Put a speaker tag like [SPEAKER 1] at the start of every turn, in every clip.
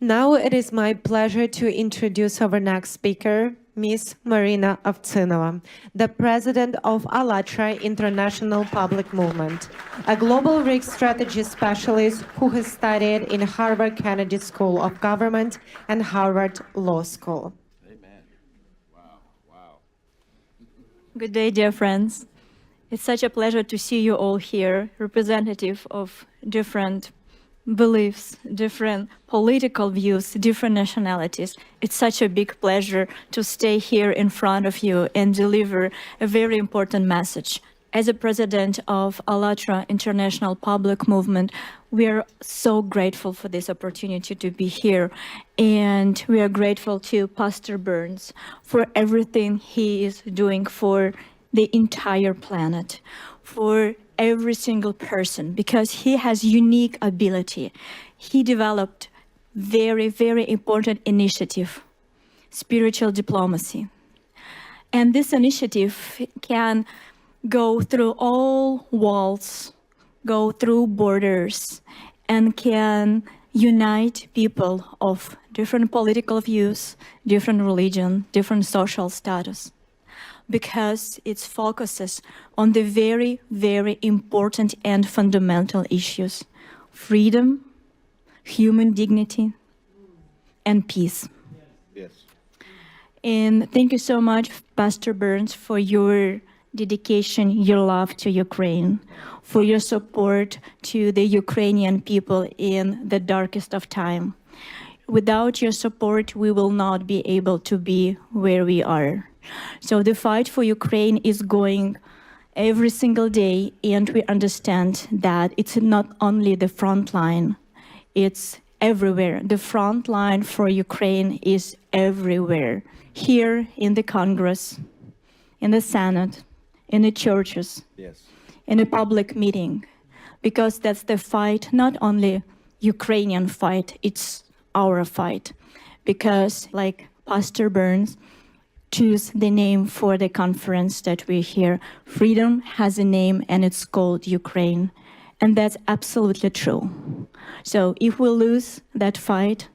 [SPEAKER 1] Now it is my pleasure to introduce our next speaker, Ms. Marina Ovtsinova, the president of Allatra International Public Movement, a global risk strategy specialist who has studied in Harvard Kennedy School of Government and Harvard Law School.
[SPEAKER 2] Amen. Wow.
[SPEAKER 3] Good day, dear friends. It's such a pleasure to see you all here, representative of different beliefs, different political views, different nationalities. It's such a big pleasure to stay here in front of you and deliver a very important message. As a president of Allatra International Public Movement, we are so grateful for this opportunity to be here. And we are grateful to Pastor Burns for everything he is doing for the entire planet, for every single person, because he has unique ability. He developed very, very important initiative, spiritual diplomacy. And this initiative can go through all walls, go through borders, and can unite people of different political views, different religion, different social status, because it focuses on the very, very important and fundamental issues: freedom, human dignity, and peace.
[SPEAKER 2] Yes.
[SPEAKER 3] And thank you so much, Pastor Burns, for your dedication, your love to Ukraine, for your support to the Ukrainian people in the darkest of time. Without your support, we will not be able to be where we are. So the fight for Ukraine is going every single day, and we understand that it's not only the front line, it's everywhere. The front line for Ukraine is everywhere. Here in the Congress, in the Senate, in the churches,
[SPEAKER 2] Yes.
[SPEAKER 3] in a public meeting, because that's the fight, not only Ukrainian fight, it's our fight. Because like Pastor Burns choose the name for the conference that we hear, freedom has a name and it's called Ukraine. And that's absolutely true. So if we lose that fight,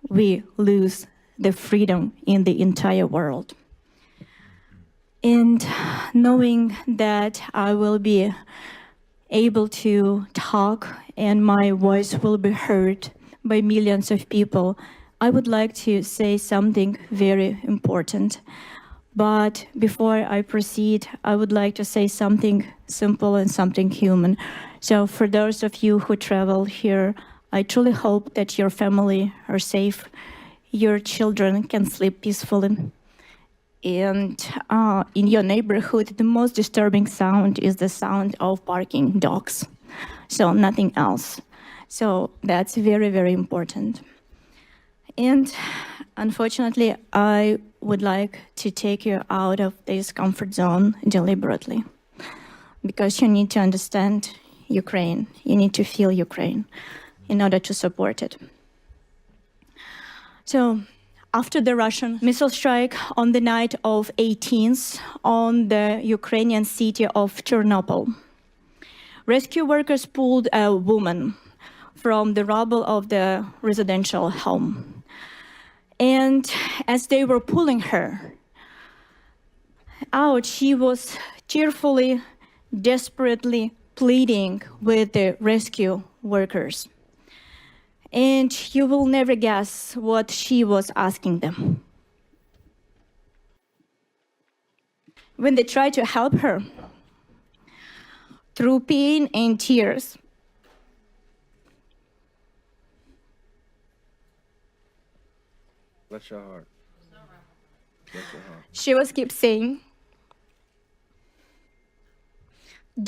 [SPEAKER 3] we lose the freedom in the entire world. And knowing that I will be able to talk and my voice will be heard by millions of people, I would like to say something very important. But before I proceed, I would like to say something simple and something human. So for those of you who travel here, I truly hope that your family are safe, your children can sleep peacefully. And in your neighborhood, the most disturbing sound is the sound of barking dogs. So nothing else. So that's very, very important. And unfortunately, I would like to take you out of this comfort zone deliberately, because you need to understand Ukraine. You need to feel Ukraine in order to support it. So after the Russian missile strike on the night of 18th on the Ukrainian city of Chernobyl, rescue workers pulled a woman from the rubble of the residential home. And as they were pulling her out, she was tearfully, desperately pleading with the rescue workers. And you will never guess what she was asking them. When they tried to help her, through pain and tears,
[SPEAKER 2] Bless your heart. Bless your heart.
[SPEAKER 3] she was keep saying,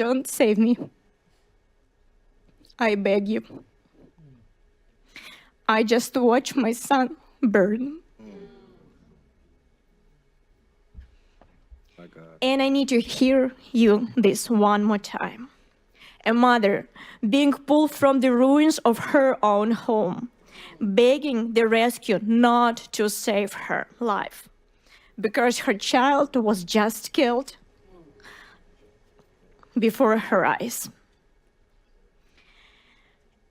[SPEAKER 3] "Don't save me. I beg you. I just watched my son burn.
[SPEAKER 2] My God.
[SPEAKER 3] And I need to hear you this one more time. A mother being pulled from the ruins of her own home, begging the rescue not to save her life because her child was just killed before her eyes.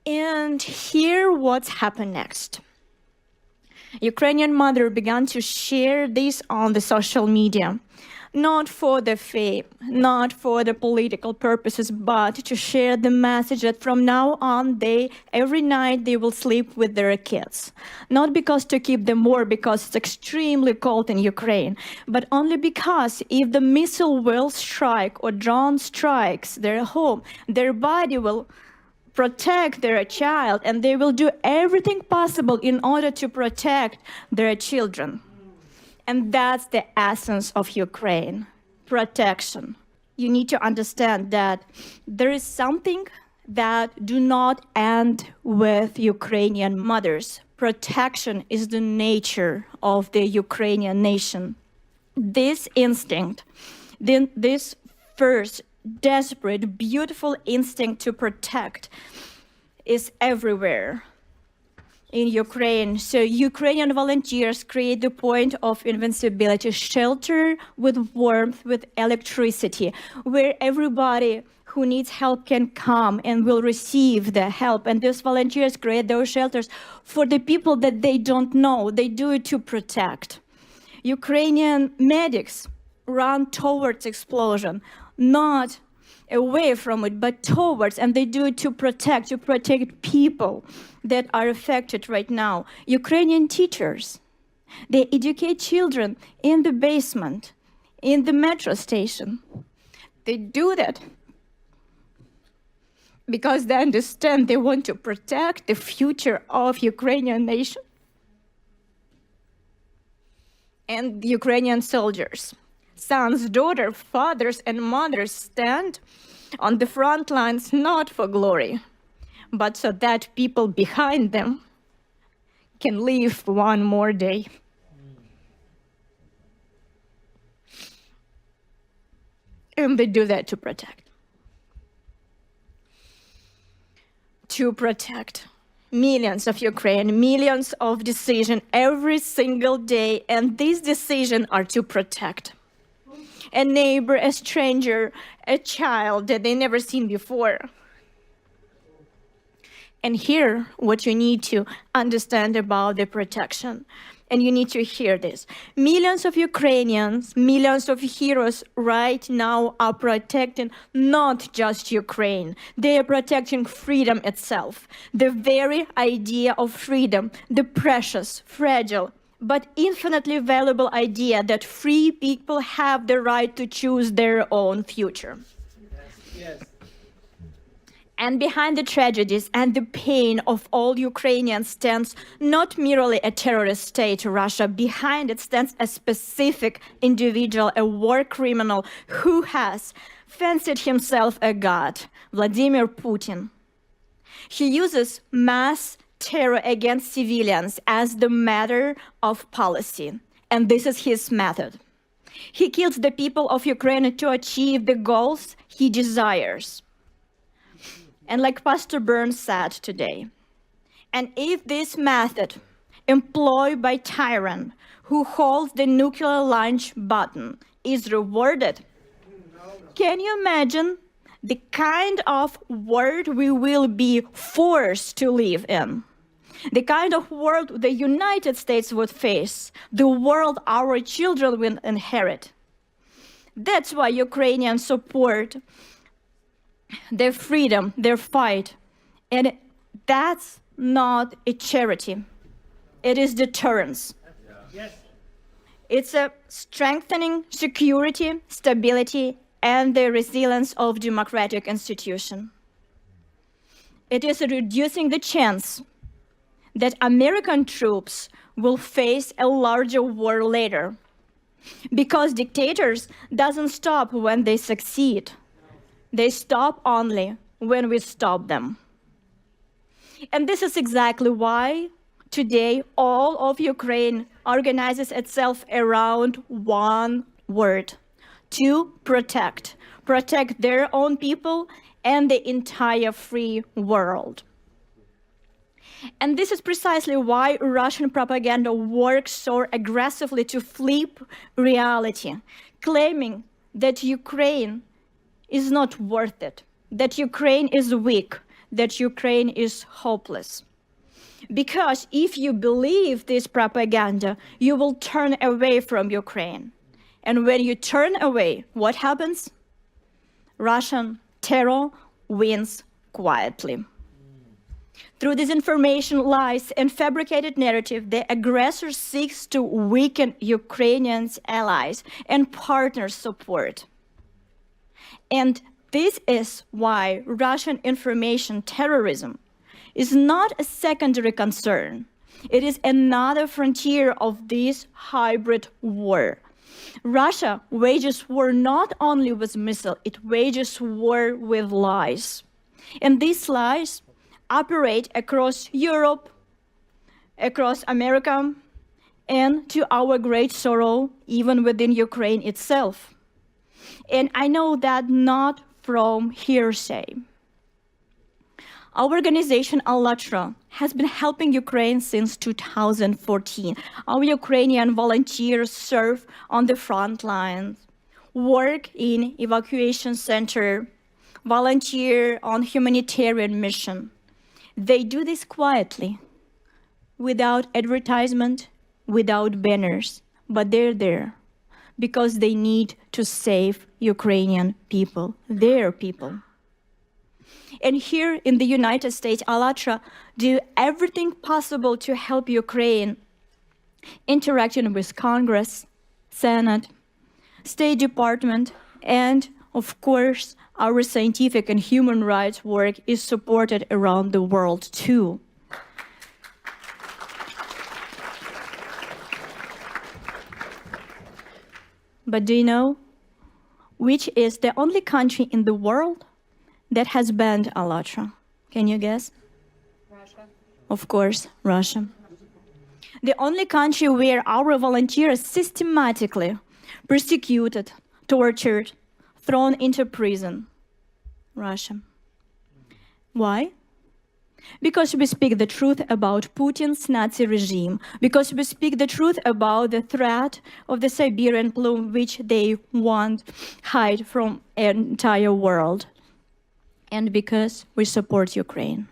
[SPEAKER 3] And here what's happened next. Ukrainian mother began to share this on the social media, not for the fame, not for the political purposes, but to share the message that from now on, every night they will sleep with their kids. Not because to keep them warm, because it's extremely cold in Ukraine, but only because if the missile will strike or drone strikes their home, their body will protect their child, and they will do everything possible in order to protect their children. And that's the essence of Ukraine, protection. You need to understand that there is something that do not end with Ukrainian mothers. Protection is the nature of the Ukrainian nation. This instinct, this first desperate, beautiful instinct to protect is everywhere in Ukraine. So Ukrainian volunteers create the point of invincibility, shelter with warmth, with electricity, where everybody who needs help can come and will receive the help. And these volunteers create those shelters for the people that they don't know. They do it to protect. Ukrainian medics run towards explosion, not away from it, but towards, and they do it to protect people that are affected right now. Ukrainian teachers, they educate children in the basement, in the metro station. They do that because they understand they want to protect the future of Ukrainian nation. And Ukrainian soldiers, sons, daughters, fathers, and mothers stand on the front lines not for glory, but so that people behind them can live one more day. And they do that to protect. To protect millions of Ukraine, millions of decisions every single day, and these decisions are to protect a neighbor, a stranger, a child that they never seen before. And here, what you need to understand about the protection, and you need to hear this. Millions of Ukrainians, millions of heroes right now are protecting not just Ukraine. They are protecting freedom itself, the very idea of freedom, the precious, fragile, but infinitely valuable idea that free people have the right to choose their own future. Yes. And behind the tragedies and the pain of all Ukrainians stands not merely a terrorist state, Russia. Behind it stands a specific individual, a war criminal who has fancied himself a god, Vladimir Putin. He uses mass terror against civilians as the matter of policy, and this is his method. He kills the people of Ukraine to achieve the goals he desires. And like Pastor Burns said today, and if this method employed by tyrant who holds the nuclear launch button is rewarded, can you imagine the kind of world we will be forced to live in? The kind of world the United States would face, the world our children will inherit. That's why Ukrainians support their freedom, their fight. And that's not a charity. It is deterrence. Yes. It's a strengthening security, stability, and the resilience of democratic institutions. It is reducing the chance that American troops will face a larger war later, because dictators doesn't stop when they succeed. They stop only when we stop them. And this is exactly why today all of Ukraine organizes itself around one word: to protect. Protect their own people and the entire free world. And this is precisely why Russian propaganda works so aggressively to flip reality, claiming that Ukraine is not worth it, that Ukraine is weak, that Ukraine is hopeless. Because if you believe this propaganda, you will turn away from Ukraine. And when you turn away, what happens? Russian terror wins quietly. Through disinformation, lies, and fabricated narrative, the aggressor seeks to weaken Ukrainians' allies and partners' support. And this is why Russian information terrorism is not a secondary concern. It is another frontier of this hybrid war. Russia wages war not only with missiles, it wages war with lies. And these lies operate across Europe, across America, and to our great sorrow, even within Ukraine itself. And I know that not from hearsay. Our organization, Allatra, has been helping Ukraine since 2014. Our Ukrainian volunteers serve on the front lines, work in evacuation center, volunteer on humanitarian mission. They do this quietly, without advertisement, without banners, but they're there because they need to save Ukrainian people, their people. And here in the United States, Allatra do everything possible to help Ukraine, interacting with Congress, Senate, State Department, and of course, our scientific and human rights work is supported around the world too. But do you know which is the only country in the world that has banned Allatra? Can you guess? Russia. Of course, Russia. The only country where our volunteers systematically persecuted, tortured, thrown into prison. Russia. Why? Because we speak the truth about Putin's Nazi regime, because we speak the truth about the threat of the Siberian plume, which they want hide from the entire world, and because we support Ukraine.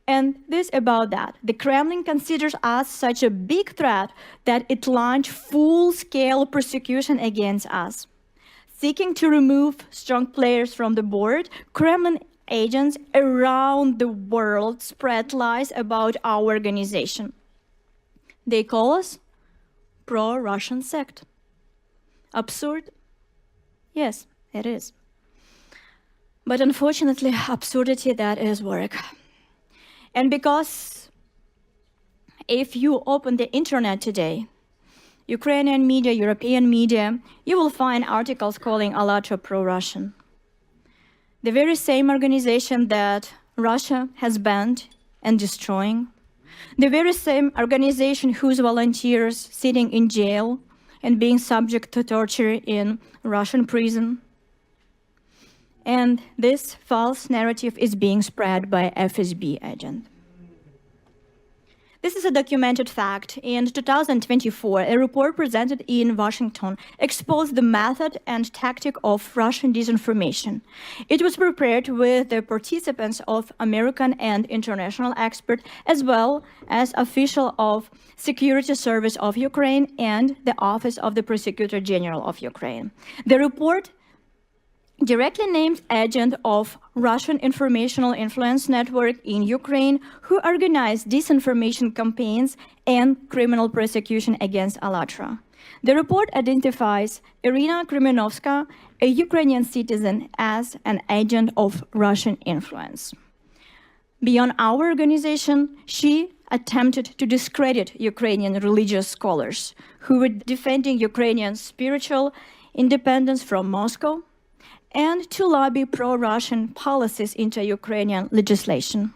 [SPEAKER 3] And this about that. The Kremlin considers us such a big threat that it launched full-scale persecution against us. Seeking to remove strong players from the board, Kremlin agents around the world spread lies about our organization. They call us pro-Russian sect. Absurd? Yes, it is. But unfortunately, absurdity, that is work. And because if you open the internet today, Ukrainian media, European media, you will find articles calling Allatra pro-Russian. The very same organization that Russia has banned and destroying, the very same organization whose volunteers sitting in jail and being subject to torture in Russian prison. And this false narrative is being spread by FSB agent. This is a documented fact. In 2024, a report presented in Washington exposed the method and tactic of Russian disinformation. It was prepared with the participants of American and international experts, as well as officials of Security Service of Ukraine and the Office of the Prosecutor General of Ukraine. The report directly named agent of Russian informational influence network in Ukraine who organized disinformation campaigns and criminal prosecution against Allatra. The report identifies Irina Krymenovska, a Ukrainian citizen, as an agent of Russian influence. Beyond our organization, she attempted to discredit Ukrainian religious scholars who were defending Ukrainian spiritual independence from Moscow, and to lobby pro-Russian policies into Ukrainian legislation.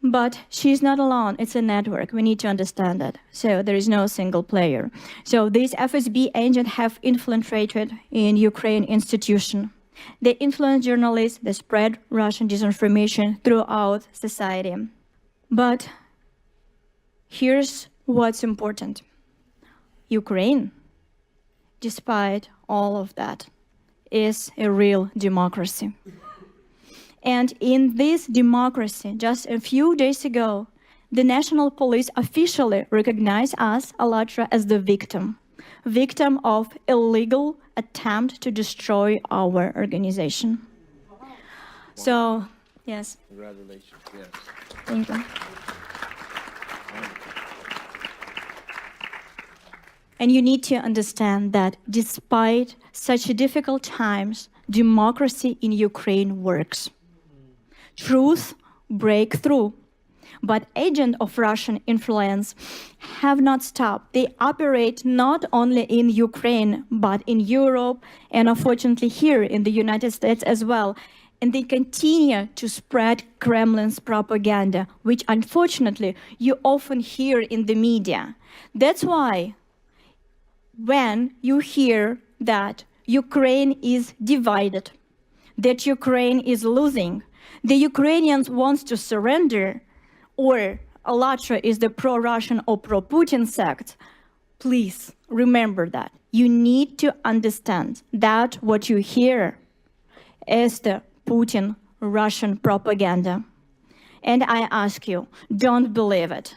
[SPEAKER 3] But she's not alone, it's a network, we need to understand that. So there is no single player. So these FSB agents have infiltrated in Ukraine institution. They influence journalists, they spread Russian disinformation throughout society. But here's what's important. Ukraine, despite all of that, is a real democracy. And in this democracy, just a few days ago, the national police officially recognized us, Allatra, as the victim of illegal attempt to destroy our organization. So, yes.
[SPEAKER 2] Congratulations. Yes.
[SPEAKER 3] Thank you. And you need to understand that despite such difficult times, democracy in Ukraine works. Truth break through. But agents of Russian influence have not stopped. They operate not only in Ukraine, but in Europe, and unfortunately here in the United States as well. And they continue to spread Kremlin's propaganda, which unfortunately you often hear in the media. That's why when you hear that Ukraine is divided, that Ukraine is losing, the Ukrainians want to surrender, or Allatra is the pro-Russian or pro-Putin sect, please remember that. You need to understand that what you hear is the Putin Russian propaganda. And I ask you, don't believe it.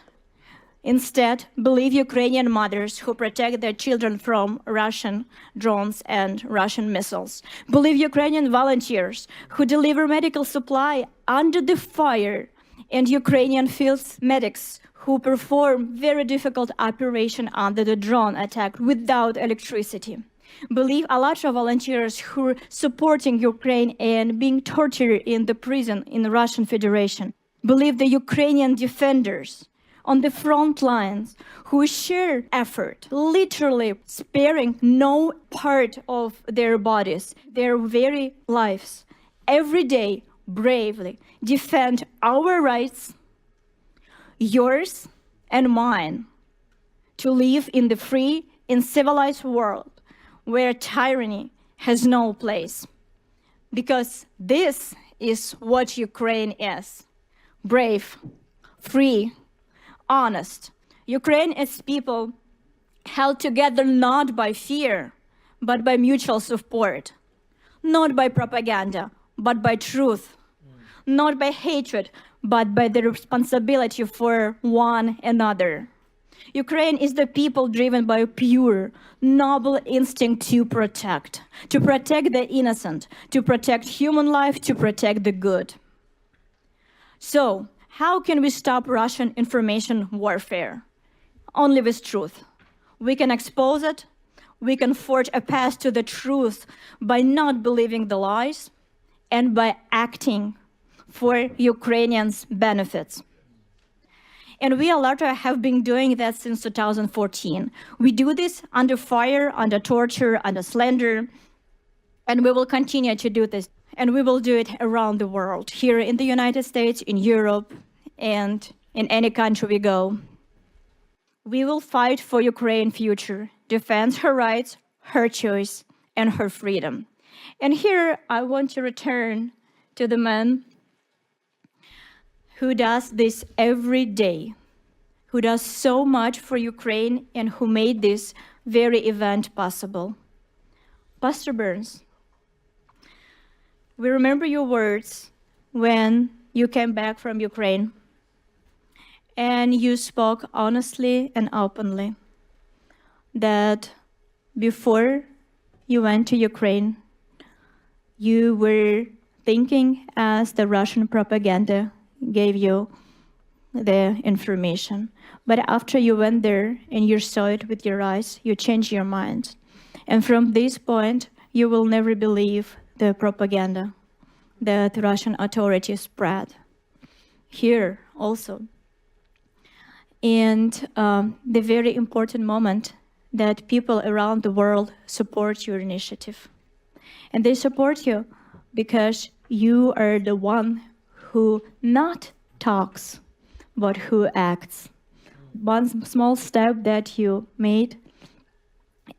[SPEAKER 3] Instead, believe Ukrainian mothers who protect their children from Russian drones and Russian missiles. Believe Ukrainian volunteers who deliver medical supply under the fire, and Ukrainian field medics who perform very difficult operation under the drone attack without electricity. Believe Allatra volunteers who are supporting Ukraine and being tortured in the prison in the Russian Federation. Believe the Ukrainian defenders on the front lines who share effort, literally sparing no part of their bodies, their very lives, every day bravely defend our rights, yours and mine, to live in the free and civilized world where tyranny has no place. Because this is what Ukraine is: brave, free, honest. Ukraine is people held together not by fear, but by mutual support, not by propaganda, but by truth, not by hatred, but by the responsibility for one another. Ukraine is the people driven by a pure, noble instinct to protect the innocent, to protect human life, to protect the good. So, how can we stop Russian information warfare? Only with truth. We can expose it. We can forge a path to the truth by not believing the lies and by acting for Ukrainians' benefits. And we, Allatra, have been doing that since 2014. We do this under fire, under torture, under slander, and we will continue to do this. And we will do it around the world, here in the United States, in Europe, and in any country we go. We will fight for Ukraine's future, defend her rights, her choice, and her freedom. And here I want to return to the man who does this every day, who does so much for Ukraine and who made this very event possible. Pastor Burns, we remember your words when you came back from Ukraine and you spoke honestly and openly that before you went to Ukraine, you were thinking as the Russian propaganda gave you the information. But after you went there and you saw it with your eyes, you changed your mind. And from this point, you will never believe the propaganda that Russian authorities spread. Here also. And the very important moment that people around the world support your initiative. And they support you because you are the one who not talks, but who acts. One small step that you made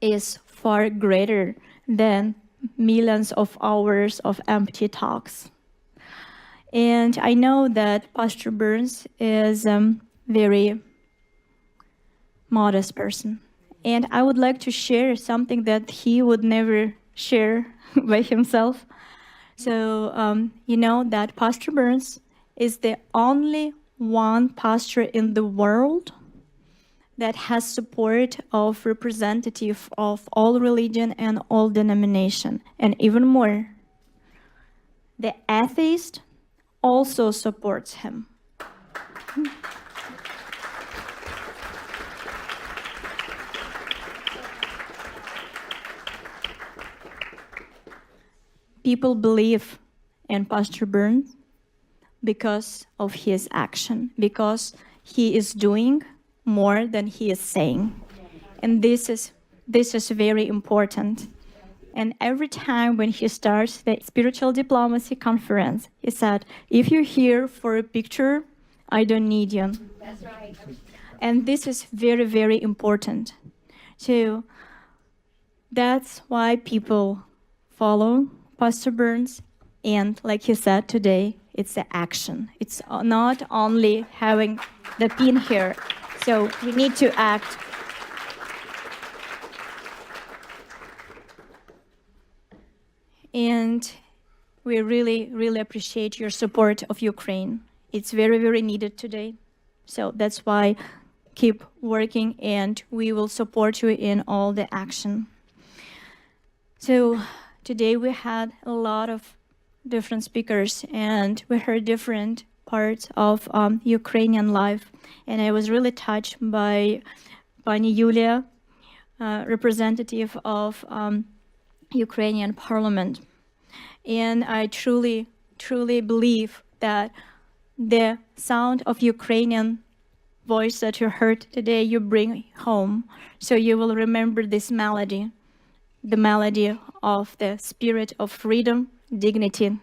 [SPEAKER 3] is far greater than millions of hours of empty talks. And I know that Pastor Burns is a very modest person. And I would like to share something that he would never share by himself. So you know that Pastor Burns is the only one pastor in the world that has support of representative of all religion and all denomination. And even more, the atheist also supports him. People believe in Pastor Burns because of his action, because he is doing more than he is saying. And this is very important. And every time when he starts the spiritual diplomacy conference, he said, if you're here for a picture, I don't need you. That's right. And this is very, very important. So that's why people follow Pastor Burns. And like he said today, it's the action. It's not only having the pin here. So we need to act. And we really, really appreciate your support of Ukraine. It's very, very needed today. So that's why keep working and we will support you in all the action. So today we had a lot of different speakers and we heard different parts of Ukrainian life. And I was really touched by Pani Yulia, representative of Ukrainian parliament. And I truly, truly believe that the sound of Ukrainian voice that you heard today, you bring home. So you will remember this melody, the melody of the spirit of freedom, dignity,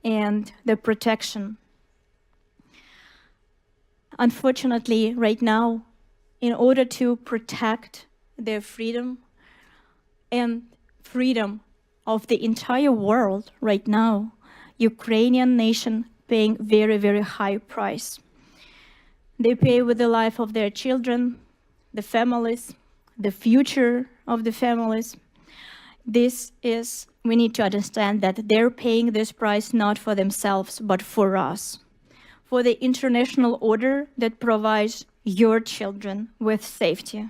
[SPEAKER 3] and the protection. Unfortunately, right now, in order to protect their freedom and freedom of the entire world right now, Ukrainian nation paying very, very high price. They pay with the life of their children, the families, the future of the families. We need to understand that they're paying this price not for themselves, but for us, for the international order that provides your children with safety.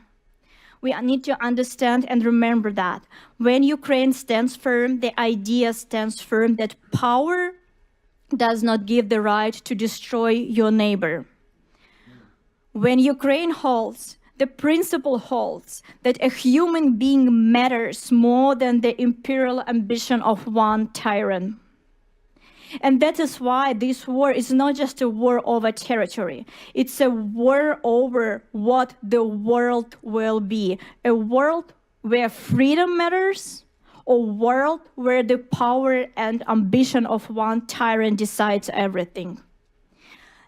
[SPEAKER 3] We need to understand and remember that when Ukraine stands firm, the idea stands firm that power does not give the right to destroy your neighbor. When Ukraine holds, the principle holds that a human being matters more than the imperial ambition of one tyrant. And that is why this war is not just a war over territory. It's a war over what the world will be. A world where freedom matters, a world where the power and ambition of one tyrant decides everything.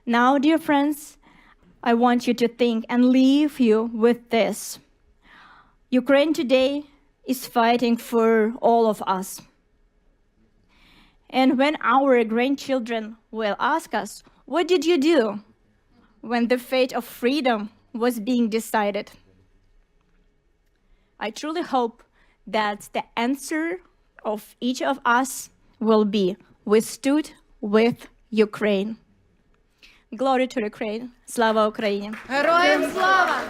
[SPEAKER 3] Now, dear friends, I want you to think and leave you with this. Ukraine today is fighting for all of us. And when our grandchildren will ask us, what did you do when the fate of freedom was being decided? I truly hope that the answer of each of us will be, we stood with Ukraine. Glory to Ukraine. Слава Україні!
[SPEAKER 4] Героям слава!